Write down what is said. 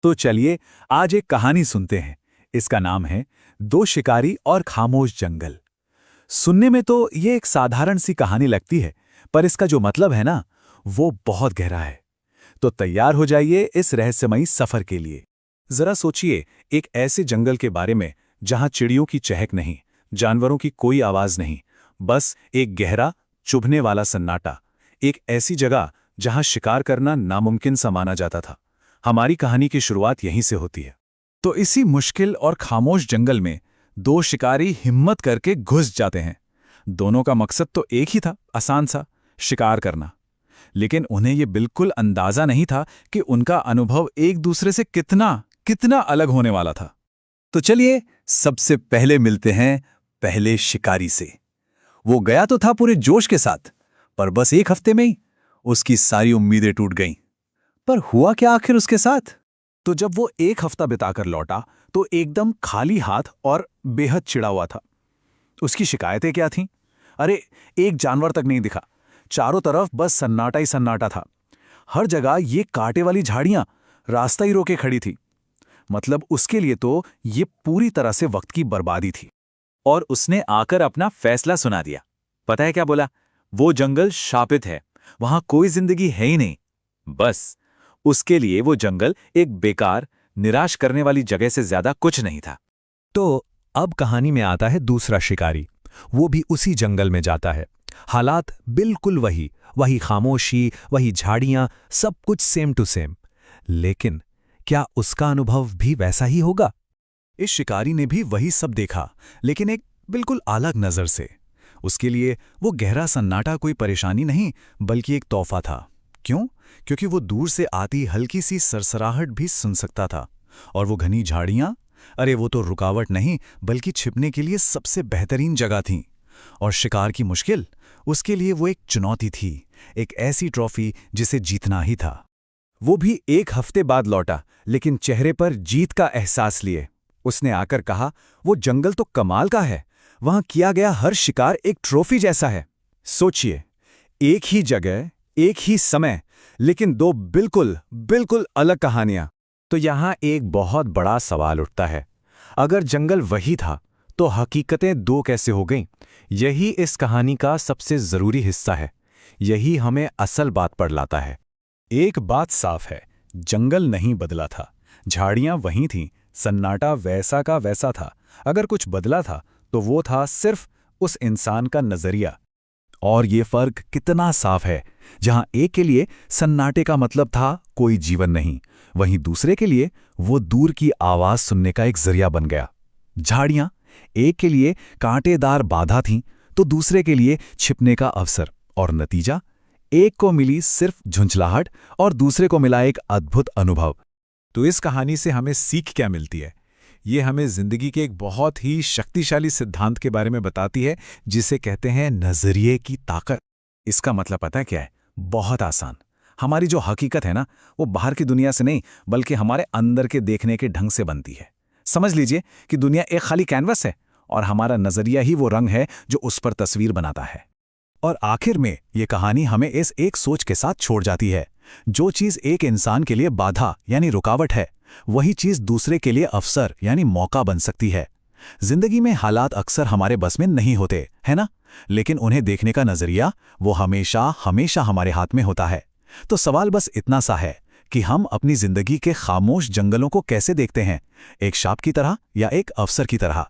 तो चलिए आज एक कहानी सुनते हैं। इसका नाम है दो शिकारी और खामोश जंगल। सुनने में तो ये एक साधारण सी कहानी लगती है, पर इसका जो मतलब है ना, वो बहुत गहरा है। तो तैयार हो जाइए इस रहस्यमयी सफर के लिए। जरा सोचिए, एक ऐसे जंगल के बारे में जहां चिड़ियों की चहक नहीं, जानवरों की कोई आवाज नहीं, बस एक गहरा चुभने वाला सन्नाटा। एक ऐसी जगह जहां शिकार करना नामुमकिन सा माना जाता था। हमारी कहानी की शुरुआत यहीं से होती है। तो इसी मुश्किल और खामोश जंगल में दो शिकारी हिम्मत करके घुस जाते हैं। दोनों का मकसद तो एक ही था, आसान सा, शिकार करना। लेकिन उन्हें यह बिल्कुल अंदाजा नहीं था कि उनका अनुभव एक दूसरे से कितना कितना अलग होने वाला था। तो चलिए सबसे पहले मिलते हैं पहले शिकारी से। वो गया तो था पूरे जोश के साथ, पर बस एक हफ्ते में ही उसकी सारी उम्मीदें टूट गईं। पर हुआ क्या आखिर उसके साथ? तो जब वो एक हफ्ता बिताकर लौटा तो एकदम खाली हाथ और बेहद चिढ़ा हुआ था। उसकी शिकायतें क्या थीं? अरे, एक जानवर तक नहीं दिखा। चारों तरफ बस सन्नाटा ही सन्नाटा था। हर जगह ये कांटे वाली झाड़ियां रास्ता ही रोके खड़ी थी। मतलब उसके लिए तो ये पूरी तरह से वक्त की बर्बादी थी। और उसने आकर अपना फैसला सुना दिया। पता है क्या बोला? वो जंगल शापित है, वहां कोई जिंदगी है ही नहीं। बस उसके लिए वो जंगल एक बेकार, निराश करने वाली जगह से ज्यादा कुछ नहीं था। तो अब कहानी में आता है दूसरा शिकारी। वो भी उसी जंगल में जाता है। हालात बिल्कुल वही, वही खामोशी, वही झाड़ियां, सब कुछ सेम टू सेम। लेकिन क्या उसका अनुभव भी वैसा ही होगा? इस शिकारी ने भी वही सब देखा, लेकिन एक बिल्कुल अलग नजर से। उसके लिए वो गहरा सन्नाटा कोई परेशानी नहीं, बल्कि एक तोहफा था। क्यों? क्योंकि वो दूर से आती हल्की सी सरसराहट भी सुन सकता था। और वो घनी झाड़ियां, अरे वो तो रुकावट नहीं, बल्कि छिपने के लिए सबसे बेहतरीन जगह थीं। और शिकार की मुश्किल, उसके लिए वो एक चुनौती थी, एक ऐसी ट्रॉफी जिसे जीतना ही था। वो भी एक हफ्ते बाद लौटा, लेकिन चेहरे पर जीत का एहसास लिए। उसने आकर कहा, वो जंगल तो कमाल का है, वहां किया गया हर शिकार एक ट्रॉफी जैसा है। सोचिए, एक ही जगह, एक ही समय, लेकिन दो बिल्कुल बिल्कुल अलग कहानियां। तो यहां एक बहुत बड़ा सवाल उठता है, अगर जंगल वही था तो हकीकतें दो कैसे हो गईं? यही इस कहानी का सबसे जरूरी हिस्सा है। यही हमें असल बात पर लाता है। एक बात साफ है, जंगल नहीं बदला था, झाड़ियां वहीं थीं, सन्नाटा वैसा का वैसा था। अगर कुछ बदला था तो वो था सिर्फ उस इंसान का नजरिया। और ये फर्क कितना साफ है, जहां एक के लिए सन्नाटे का मतलब था कोई जीवन नहीं, वहीं दूसरे के लिए वो दूर की आवाज सुनने का एक जरिया बन गया। झाड़ियां एक के लिए कांटेदार बाधा थीं, तो दूसरे के लिए छिपने का अवसर। और नतीजा, एक को मिली सिर्फ झुंझलाहट और दूसरे को मिला एक अद्भुत अनुभव। तो इस कहानी से हमें सीख क्या मिलती है? ये हमें जिंदगी के एक बहुत ही शक्तिशाली सिद्धांत के बारे में बताती है, जिसे कहते हैं नजरिए की ताकत। इसका मतलब पता है क्या है? बहुत आसान। हमारी जो हकीकत है ना, वो बाहर की दुनिया से नहीं, बल्कि हमारे अंदर के देखने के ढंग से बनती है। समझ लीजिए कि दुनिया एक खाली कैनवस है और हमारा नजरिया ही वो रंग है जो उस पर तस्वीर बनाता है। और आखिर में ये कहानी हमें इस एक सोच के साथ छोड़ जाती है, जो चीज एक इंसान के लिए बाधा यानी रुकावट है, वही चीज दूसरे के लिए अवसर यानी मौका बन सकती है। जिंदगी में हालात अक्सर हमारे बस में नहीं होते, है ना? लेकिन उन्हें देखने का नजरिया वो हमेशा हमेशा हमारे हाथ में होता है। तो सवाल बस इतना सा है कि हम अपनी जिंदगी के खामोश जंगलों को कैसे देखते हैं, एक शाप की तरह या एक अवसर की तरह?